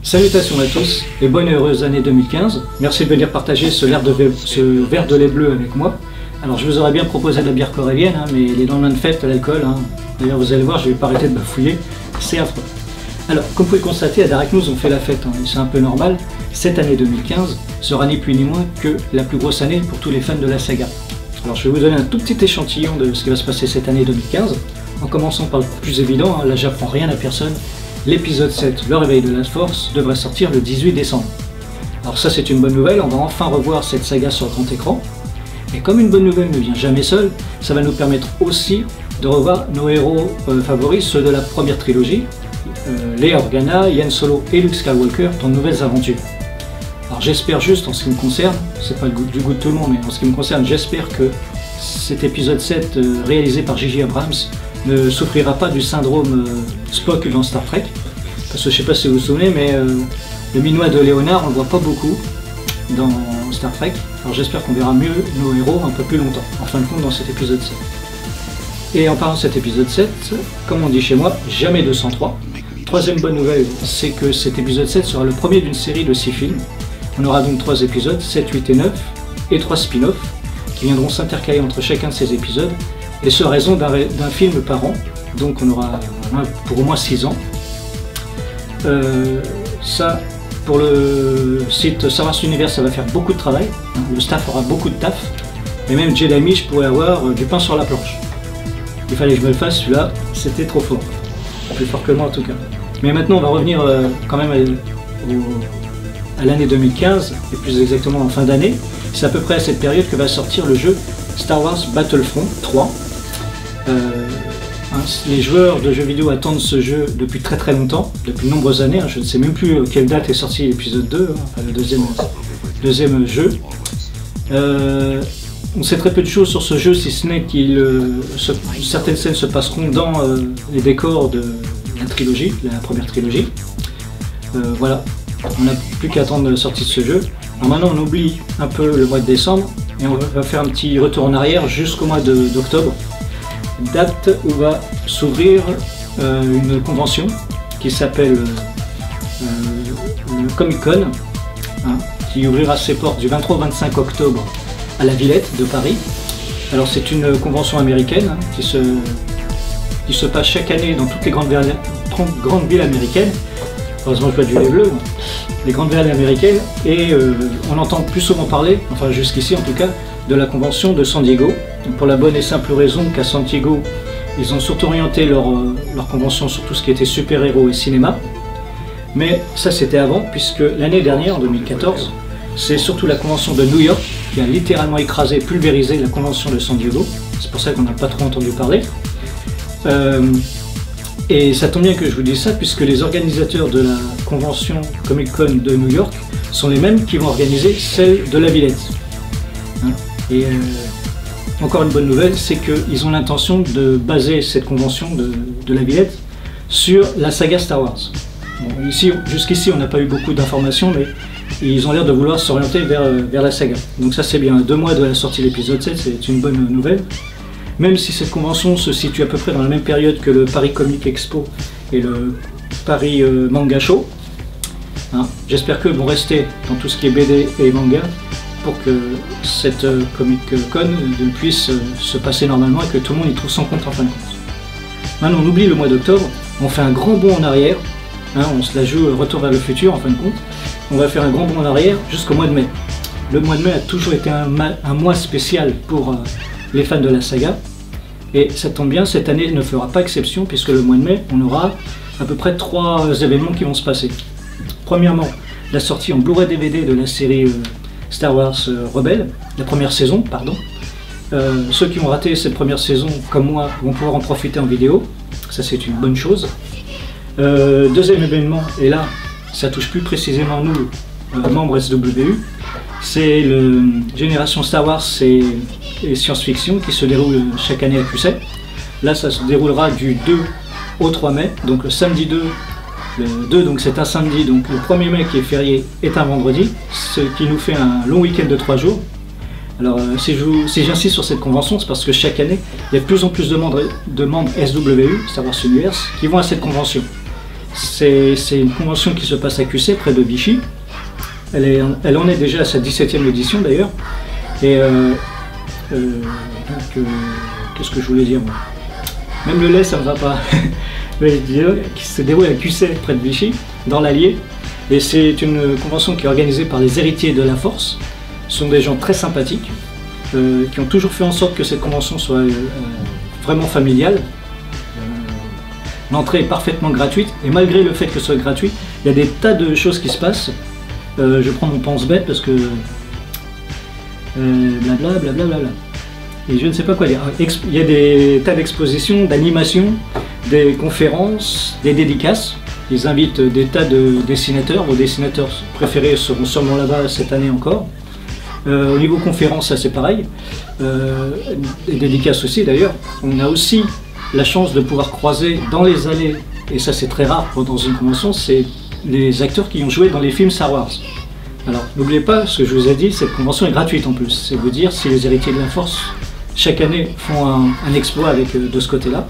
Salutations à tous et bonne et heureuse année 2015. Merci de venir partager ce verre de lait bleu avec moi. Alors je vous aurais bien proposé de la bière corélienne, mais les lendemains de fête, l'alcool, d'ailleurs vous allez voir, je ne vais pas arrêter de bafouiller, c'est affreux. Alors comme vous pouvez le constater, à Dark News on fait la fête, et c'est un peu normal. Cette année 2015 sera ni plus ni moins que la plus grosse année pour tous les fans de la saga. Alors je vais vous donner un tout petit échantillon de ce qui va se passer cette année 2015, en commençant par le plus évident, là j'apprends rien à personne. L'épisode 7, le réveil de la force, devrait sortir le 18 décembre. Alors ça c'est une bonne nouvelle, on va enfin revoir cette saga sur grand écran. Et comme une bonne nouvelle ne vient jamais seule, ça va nous permettre aussi de revoir nos héros favoris, ceux de la première trilogie, Leia Organa, Han Solo et Luke Skywalker dans de nouvelles aventures. Alors j'espère juste, en ce qui me concerne, c'est pas du goût de tout le monde, mais en ce qui me concerne, j'espère que cet épisode 7 réalisé par J.J. Abrams ne souffrira pas du syndrome Spock dans Star Trek. Parce que je sais pas si vous vous souvenez, mais le minois de Léonard, on le voit pas beaucoup dans Star Trek. Alors j'espère qu'on verra mieux nos héros un peu plus longtemps, en fin de compte, dans cet épisode 7. Et en parlant de cet épisode 7, comme on dit chez moi, jamais 203. Troisième bonne nouvelle, c'est que cet épisode 7 sera le premier d'une série de 6 films. On aura donc 3 épisodes, 7, 8 et 9, et 3 spin-offs, qui viendront s'intercaler entre chacun de ces épisodes, et ce à raison d'un film par an, donc on aura pour au moins 6 ans. Ça, pour le site Star Wars Universe, ça va faire beaucoup de travail, le staff aura beaucoup de taf, et même Jedi Mich pourrait avoir du pain sur la planche. Il fallait que je me le fasse, celui-là, c'était trop fort, plus fort que moi en tout cas. Mais maintenant on va revenir quand même à l'année 2015, et plus exactement en fin d'année. C'est à peu près à cette période que va sortir le jeu Star Wars Battlefront 3. Les joueurs de jeux vidéo attendent ce jeu depuis très longtemps, depuis de nombreuses années. Je ne sais même plus quelle date est sorti l'épisode 2, enfin le deuxième jeu. On sait très peu de choses sur ce jeu, si ce n'est que certaines scènes se passeront dans les décors de la trilogie, la première trilogie. Voilà, on n'a plus qu'à attendre la sortie de ce jeu. Alors maintenant on oublie un peu le mois de décembre et on va faire un petit retour en arrière jusqu'au mois d'octobre. Date où va s'ouvrir une convention qui s'appelle le Comic Con, qui ouvrira ses portes du 23 au 25 octobre à la Villette de Paris. Alors c'est une convention américaine qui se passe chaque année dans toutes les grandes villes américaines. Heureusement je bois du lait bleu, les grandes villes américaines, et on entend plus souvent parler, enfin jusqu'ici en tout cas, de la convention de San Diego, pour la bonne et simple raison qu'à San Diego, ils ont surtout orienté leur convention sur tout ce qui était super-héros et cinéma. Mais ça c'était avant, puisque l'année dernière, en 2014, c'est surtout la convention de New York qui a littéralement écrasé, pulvérisé la convention de San Diego. C'est pour ça qu'on n'a pas trop entendu parler. Et ça tombe bien que je vous dise ça, puisque les organisateurs de la convention Comic Con de New York sont les mêmes qui vont organiser celle de la Villette. Et encore une bonne nouvelle, c'est qu'ils ont l'intention de baser cette convention de la Villette sur la saga Star Wars. Bon, jusqu'ici, on n'a pas eu beaucoup d'informations, mais ils ont l'air de vouloir s'orienter vers la saga. Donc ça c'est bien, 2 mois de la sortie de l'épisode 7, c'est une bonne nouvelle. Même si cette convention se situe à peu près dans la même période que le Paris Comic Expo et le Paris Manga Show. J'espère qu'eux vont rester dans tout ce qui est BD et manga, pour que cette Comic Con puisse se passer normalement et que tout le monde y trouve son compte en fin de compte. Maintenant on oublie le mois d'octobre, on fait un grand bond en arrière, on se la joue retour vers le futur en fin de compte. On va faire un grand bond en arrière jusqu'au mois de mai. Le mois de mai a toujours été un mois spécial pour les fans de la saga, et ça tombe bien, cette année ne fera pas exception, puisque le mois de mai on aura à peu près 3 événements qui vont se passer. Premièrement, la sortie en Blu-ray DVD de la série Star Wars Rebelle, la première saison, pardon. Ceux qui ont raté cette première saison, comme moi, vont pouvoir en profiter en vidéo. Ça, c'est une bonne chose. Deuxième événement, et là, ça touche plus précisément nous, membres SWU, c'est le Génération Star Wars et Science-Fiction qui se déroule chaque année à Cusset. Là, ça se déroulera du 2 au 3 mai, donc le samedi 2. Le 2, donc c'est un samedi, donc le 1er mai qui est férié est un vendredi, ce qui nous fait un long week-end de 3 jours. Alors si j'insiste sur cette convention, c'est parce que chaque année, il y a de plus en plus de membres SWU, Star Wars Universe, qui vont à cette convention. C'est une convention qui se passe à QC, près de Vichy. Elle en est déjà à sa 17e édition d'ailleurs. Et qu'est-ce que je voulais dire moi? Même le lait, ça ne me va pas. Mais qui se déroule à QC, près de Vichy, dans l'Allier. Et c'est une convention qui est organisée par les héritiers de la Force. Ce sont des gens très sympathiques, qui ont toujours fait en sorte que cette convention soit vraiment familiale. L'entrée est parfaitement gratuite, et malgré le fait que ce soit gratuit, il y a des tas de choses qui se passent. Je prends mon pense-bête parce que... blablabla, blablabla. Et je ne sais pas quoi dire. Il y a des tas d'expositions, d'animations, des conférences, des dédicaces. Ils invitent des tas de dessinateurs. Vos dessinateurs préférés seront sûrement là-bas cette année encore. Au niveau conférence, ça c'est pareil. Des dédicaces aussi d'ailleurs. On a aussi la chance de pouvoir croiser dans les allées, et ça c'est très rare dans une convention, c'est les acteurs qui ont joué dans les films Star Wars. Alors n'oubliez pas ce que je vous ai dit, cette convention est gratuite en plus. C'est vous dire si les héritiers de la Force chaque année font un exploit avec, de ce côté-là.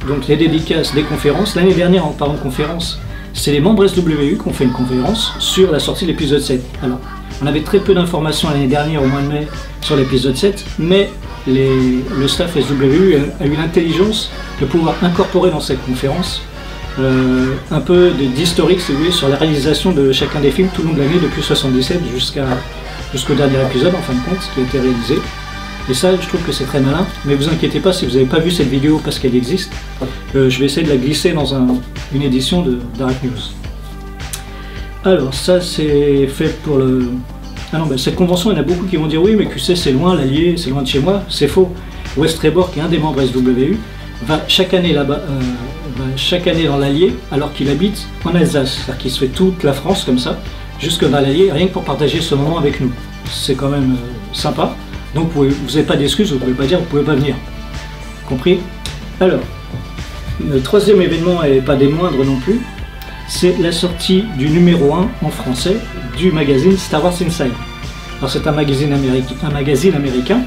Donc les dédicaces, des conférences. L'année dernière, en parlant de conférences, c'est les membres SWU qui ont fait une conférence sur la sortie de l'épisode 7. Alors, on avait très peu d'informations l'année dernière, au mois de mai, sur l'épisode 7, mais le staff SWU a eu l'intelligence de pouvoir incorporer dans cette conférence un peu d'historique, si vous voulez, sur la réalisation de chacun des films tout le long de l'année, depuis 1977 jusqu'au dernier épisode, en fin de compte, qui a été réalisé. Et ça, je trouve que c'est très malin, mais vous inquiétez pas si vous n'avez pas vu cette vidéo parce qu'elle existe. Je vais essayer de la glisser dans une édition de Dark News. Alors, ça c'est fait pour le... Ah non, ben, cette convention, il y en a beaucoup qui vont dire oui, mais QC c'est loin, l'Allier, c'est loin de chez moi. C'est faux. Wes Trevor, qui est un des membres SWU, va chaque année là-bas, chaque année dans l'Allier, alors qu'il habite en Alsace. C'est-à-dire qu'il se fait toute la France comme ça, jusque dans l'Allier, rien que pour partager ce moment avec nous. C'est quand même sympa. Donc vous n'avez pas d'excuses, vous ne pouvez pas dire, vous ne pouvez pas venir. Compris? Alors, le troisième événement, et pas des moindres non plus, c'est la sortie du numéro 1 en français du magazine Star Wars Inside. Alors c'est un magazine américain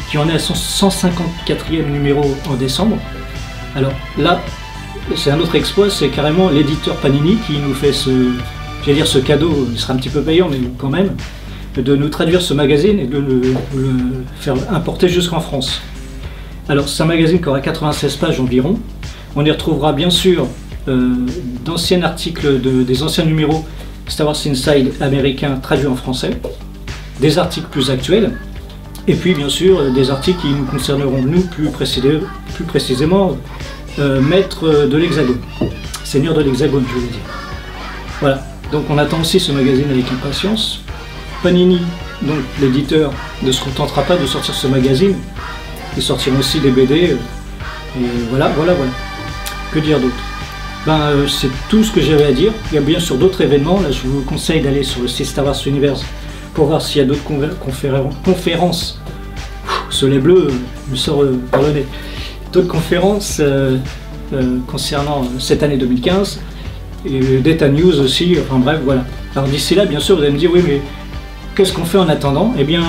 qui en est à son 154e numéro en décembre. Alors là, c'est un autre exploit, c'est carrément l'éditeur Panini qui nous fait ce cadeau, il sera un petit peu payant mais quand même, de nous traduire ce magazine et de le faire importer jusqu'en France. Alors c'est un magazine qui aura 96 pages environ. On y retrouvera bien sûr d'anciens articles, des anciens numéros Star Wars Inside américains traduits en français, des articles plus actuels, et puis bien sûr des articles qui nous concerneront nous plus précisément, maître de l'Hexagone, seigneur de l'Hexagone je veux dire. Voilà, donc on attend aussi ce magazine avec impatience. Panini, donc l'éditeur, ne se contentera pas de sortir ce magazine, ils sortiront aussi des BD, et voilà. Que dire d'autre? C'est tout ce que j'avais à dire. Il y a bien sûr d'autres événements, là je vous conseille d'aller sur le site Star Wars Universe pour voir s'il y a d'autres conférences, soleil bleu me sort par le nez, d'autres conférences concernant cette année 2015, et Data News aussi, enfin bref, voilà. Alors d'ici là, bien sûr, vous allez me dire, oui mais qu'est-ce qu'on fait en attendant? Eh bien,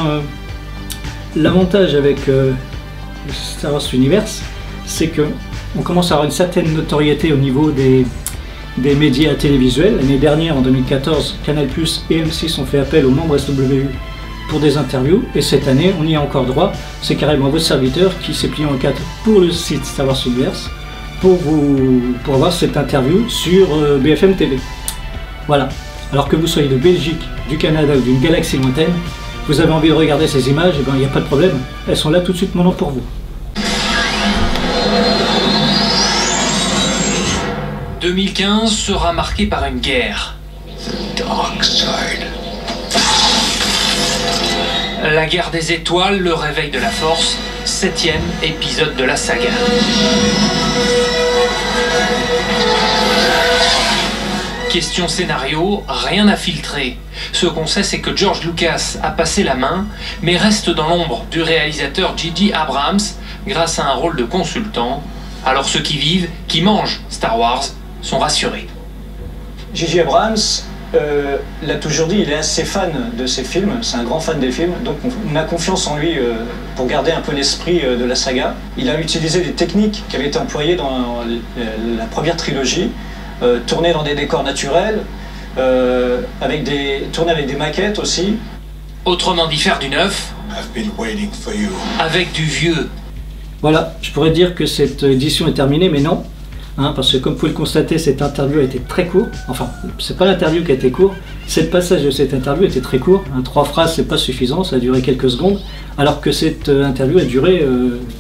l'avantage avec Star Wars Universe, c'est qu'on commence à avoir une certaine notoriété au niveau des médias télévisuels. L'année dernière, en 2014, Canal+ et M6 ont fait appel aux membres SWU pour des interviews, et cette année, on y a encore droit. C'est carrément votre serviteur qui s'est plié en quatre pour le site Star Wars Universe pour avoir cette interview sur BFM TV. Voilà. Alors que vous soyez de Belgique, du Canada ou d'une galaxie lointaine, vous avez envie de regarder ces images, et bien il n'y a pas de problème, elles sont là tout de suite maintenant pour vous. 2015 sera marqué par une guerre. The dark side. La guerre des étoiles, le réveil de la force, 7e épisode de la saga. Question scénario, rien à filtrer. Ce qu'on sait, c'est que George Lucas a passé la main, mais reste dans l'ombre du réalisateur J.J. Abrams grâce à un rôle de consultant. Alors ceux qui vivent, qui mangent Star Wars, sont rassurés. J.J. Abrams l'a toujours dit, il est assez fan de ses films, c'est un grand fan des films, donc on a confiance en lui pour garder un peu l'esprit de la saga. Il a utilisé des techniques qui avaient été employées dans la première trilogie, tourner dans des décors naturels, tourner avec des maquettes aussi. Autrement dit, faire du neuf, avec du vieux. Voilà, je pourrais dire que cette édition est terminée, mais non. Parce que comme vous pouvez le constater, cette interview a été très courte. Enfin, c'est pas l'interview qui a été courte, c'est le passage de cette interview était très court. 3 phrases, c'est pas suffisant, ça a duré quelques secondes, alors que cette interview a duré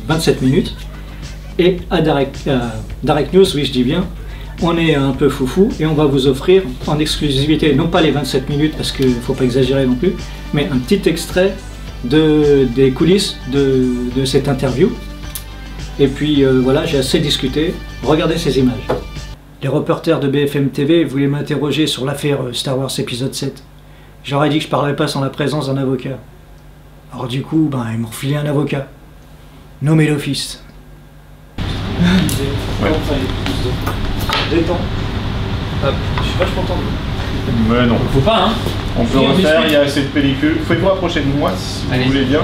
27 minutes. Et à Darek News, oui je dis bien, on est un peu foufou et on va vous offrir en exclusivité, non pas les 27 minutes parce qu'il ne faut pas exagérer non plus, mais un petit extrait des coulisses de cette interview. Et puis voilà, j'ai assez discuté. Regardez ces images. Les reporters de BFM TV voulaient m'interroger sur l'affaire Star Wars épisode 7. J'aurais dit que je ne parlerais pas sans la présence d'un avocat. Alors du coup, ils m'ont refilé un avocat. Nommé l'office. Ouais. Détends. Je suis vachement tendu. Mais non. Faut pas, hein. On peut refaire, il y a assez de pellicule. Faites-vous approcher de moi si vous voulez bien.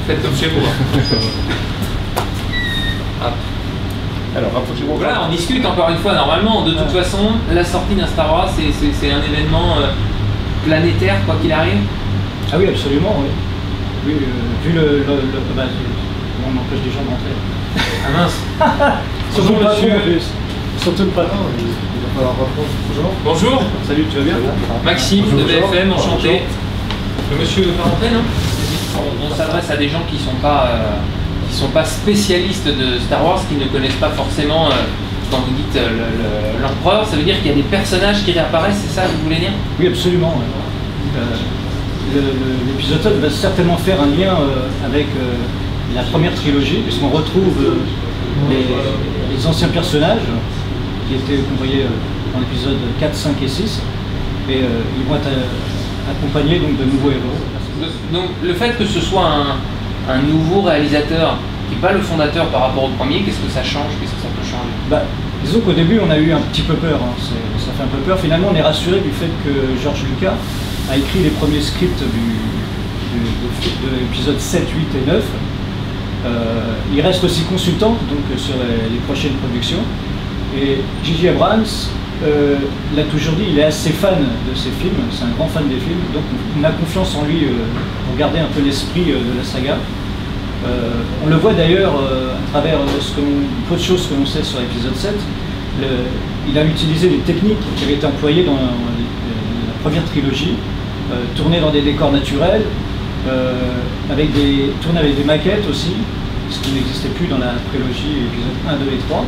Faites comme chez vous. Alors, rapprochez-vous. Voilà, on discute encore une fois normalement. De toute façon, la sortie d'un Star Wars, c'est un événement planétaire, quoi qu'il arrive. Ah oui, absolument, oui. Oui, vu on empêche des gens de rentrer. Ah mince. Surtout le patron en plus. Surtout le patron, il va falloir reprendre. Bonjour. Bonjour. Salut, tu vas bien? Maxime bonjour, de BFM, enchanté. Bonjour. Le monsieur veut pas rentrer, non? On s'adresse à des gens qui sont pas spécialistes de Star Wars, qui ne connaissent pas forcément, quand vous dites l'empereur, ça veut dire qu'il y a des personnages qui réapparaissent, c'est ça que vous voulez dire? Oui, absolument. L'épisode 7 va certainement faire un lien avec la première trilogie, puisqu'on retrouve les anciens personnages qu'on voyait dans l'épisode 4, 5 et 6, et ils vont être accompagnés donc, de nouveaux héros. Donc le fait que ce soit un nouveau réalisateur qui n'est pas le fondateur par rapport au premier, qu'est-ce que ça change? Qu'est-ce que ça peut changer? Disons qu'au début on a eu un petit peu peur, ça fait un peu peur. Finalement on est rassuré du fait que George Lucas a écrit les premiers scripts de l'épisode 7, 8 et 9. Il reste aussi consultant donc, sur les prochaines productions. Et J.J. Abrams l'a toujours dit, il est assez fan de ses films, c'est un grand fan des films, donc on a confiance en lui pour garder un peu l'esprit de la saga. On le voit d'ailleurs à travers peu de choses que l'on sait sur l'épisode 7. Il a utilisé des techniques qui avaient été employées dans la première trilogie, tourner dans des décors naturels, tourner avec des maquettes aussi, ce qui n'existait plus dans la trilogie épisode 1, 2 et 3,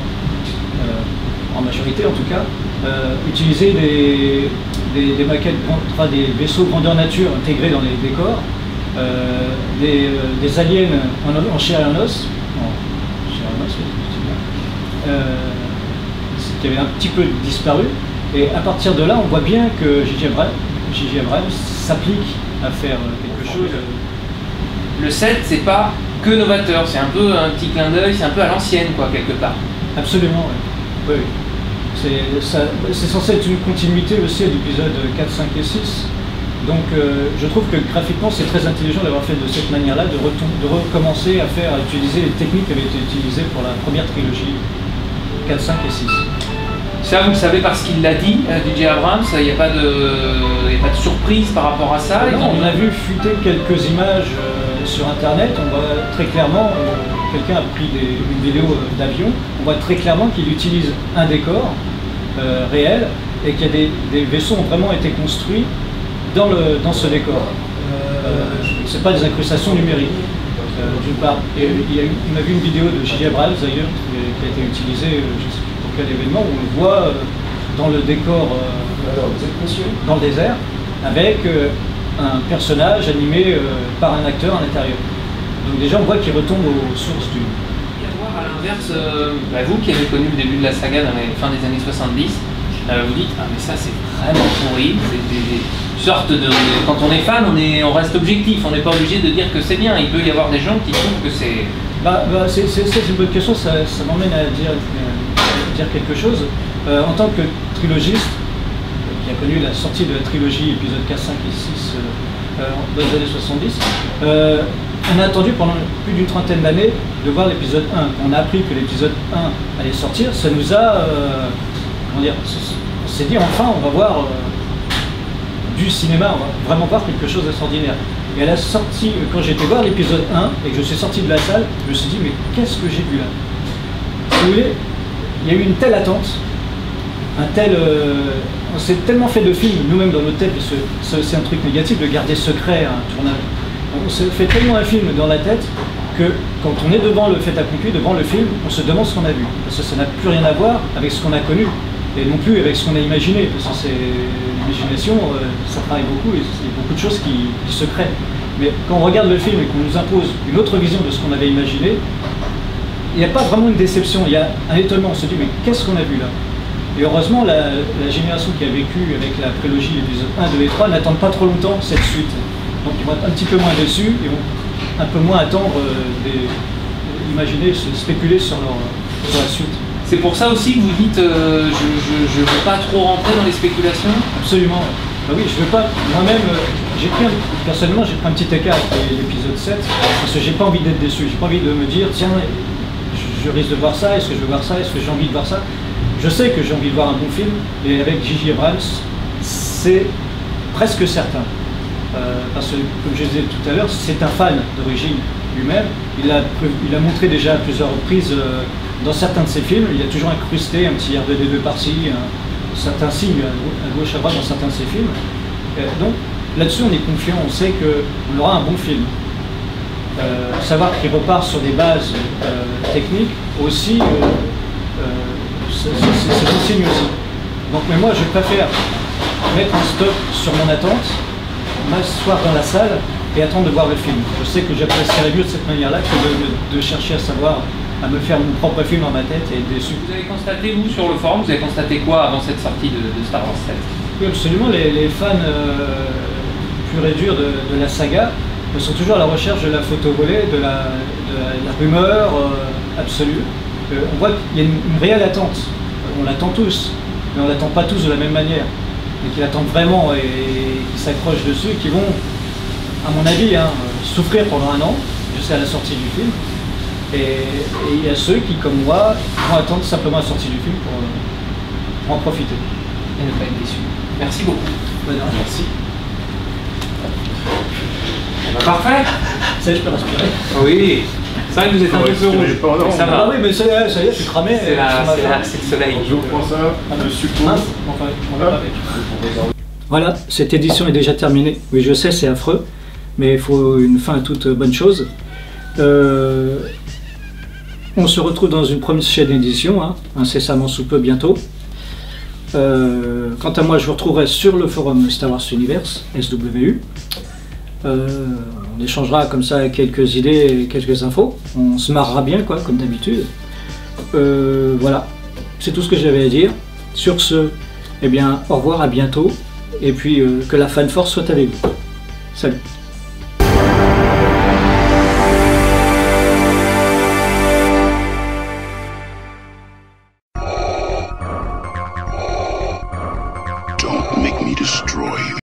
en majorité en tout cas. Utiliser des maquettes, des vaisseaux grandeur nature intégrés dans les décors, des aliens en chair et en os, qui avait un petit peu disparu, et à partir de là on voit bien que J.J. Abrams s'applique à faire quelque chose. Le 7, c'est pas que novateur, c'est un peu un petit clin d'œil, c'est un peu à l'ancienne quoi, quelque part. Absolument, oui. C'est censé être une continuité aussi à l'épisode 4, 5 et 6. Donc je trouve que graphiquement c'est très intelligent d'avoir fait de cette manière-là, de recommencer à utiliser les techniques qui avaient été utilisées pour la première trilogie 4, 5 et 6. Ça, vous le savez parce qu'il l'a dit, J.J. Abrams, il n'y a pas de surprise par rapport à ça. On a vu fuiter quelques images sur internet, on voit très clairement, quelqu'un a pris une vidéo d'avion, on voit très clairement qu'il utilise un décor réel et qu'il y a des vaisseaux ont vraiment été construits dans ce décor. C'est pas des incrustations numériques, d'une part. Et on a vu une vidéo de J.J. Abrams d'ailleurs qui a été utilisée, je ne sais plus pour quel événement, où on le voit dans le décor, dans le désert, avec un personnage animé par un acteur à l'intérieur. Donc déjà on voit qu'il retombe aux sources du... Et à voir à l'inverse, vous qui avez connu le début de la saga dans les fins des années 70, vous dites ah mais ça c'est vraiment pourri, c'est des sortes de... Quand on est fan, on reste objectif, on n'est pas obligé de dire que c'est bien, il peut y avoir des gens qui trouvent que c'est... c'est une bonne question, ça m'emmène à dire quelque chose. En tant que trilogiste, qui qui a connu la sortie de la trilogie épisode 4, 5 et 6 dans les années 70, on a attendu pendant plus d'une trentaine d'années de voir l'épisode 1. Quand on a appris que l'épisode 1 allait sortir, ça nous a... comment dire, on s'est dit enfin on va voir du cinéma, on va vraiment voir quelque chose d'extraordinaire. Et à la sortie, quand j'étais voir l'épisode 1 et que je suis sorti de la salle, je me suis dit mais qu'est-ce que j'ai vu là? Si vous voulez, il y a eu une telle attente, un tel... on s'est tellement fait de films, nous-mêmes dans nos têtes, parce que c'est aussi un truc négatif de garder secret un tournage. On se fait tellement un film dans la tête que quand on est devant le fait accompli, devant le film, on se demande ce qu'on a vu. Parce que ça n'a plus rien à voir avec ce qu'on a connu, et non plus avec ce qu'on a imaginé. Parce que c'est l'imagination, ça travaille beaucoup, et il y a beaucoup de choses qui se créent. Mais quand on regarde le film et qu'on nous impose une autre vision de ce qu'on avait imaginé, il n'y a pas vraiment une déception, il y a un étonnement. On se dit, mais qu'est-ce qu'on a vu là? Et heureusement, la génération qui a vécu avec la prélogie, l'épisode 1, 2 et 3, n'attendent pas trop longtemps cette suite. Donc ils vont être un petit peu moins déçus et vont un peu moins attendre imaginer, spéculer sur la suite. C'est pour ça aussi que vous dites je ne veux pas trop rentrer dans les spéculations? Absolument. Bah oui, je veux pas. Moi-même, personnellement, j'ai pris un petit écart avec l'épisode 7 parce que j'ai pas envie d'être déçu. J'ai pas envie de me dire tiens, je risque de voir ça, est-ce que je veux voir ça, est-ce que j'ai envie de voir ça? Je sais que j'ai envie de voir un bon film et avec J.J. Abrams, c'est presque certain. Parce que, comme je disais tout à l'heure, c'est un fan d'origine lui-même. Il a montré déjà à plusieurs reprises dans certains de ses films, il a toujours incrusté un petit R2D2 par-ci, certains signes à gauche à droite dans certains de ses films. Donc là-dessus on est confiant, on sait qu'on aura un bon film. Savoir qu'il repart sur des bases techniques aussi, c'est bon signe aussi. Donc mais moi je préfère mettre un stop sur mon attente, m'asseoir dans la salle et attendre de voir le film. Je sais que j'apprécierais mieux de cette manière-là que de chercher à savoir, à me faire mon propre film dans ma tête et être déçu. Vous avez constaté, vous, sur le forum, vous avez constaté quoi avant cette sortie de Star Wars 7? Oui, absolument. Les fans purs et durs de la saga sont toujours à la recherche de la photo volée, de la rumeur absolue. On voit qu'il y a une réelle attente. On l'attend tous, mais on l'attend pas tous de la même manière. Et qui l'attendent vraiment et qui s'accrochent dessus, qui vont, à mon avis, souffrir pendant un an, jusqu'à la sortie du film. Et il y a ceux qui, comme moi, vont attendre simplement la sortie du film pour en profiter. Et ne pas être déçus. Merci beaucoup. Merci. Parfait. Ça y est, je peux respirer. Oui. Ça, vous êtes un peu rouge. Ça va. Ah oui, mais ça y est, je suis cramé. C'est le soleil. Je vous prends ça, le support. Enfin, on va pas avec. Voilà, cette édition est déjà terminée. Oui, je sais, c'est affreux, mais il faut une fin à toute bonne chose. On se retrouve dans une prochaine édition, incessamment sous peu bientôt. Quant à moi, je vous retrouverai sur le forum Star Wars Universe, SWU. On échangera comme ça quelques idées et quelques infos. On se marrera bien, quoi, comme d'habitude. Voilà, c'est tout ce que j'avais à dire. Sur ce, eh bien, au revoir, à bientôt. Et puis, que la fanforce soit avec vous. Salut.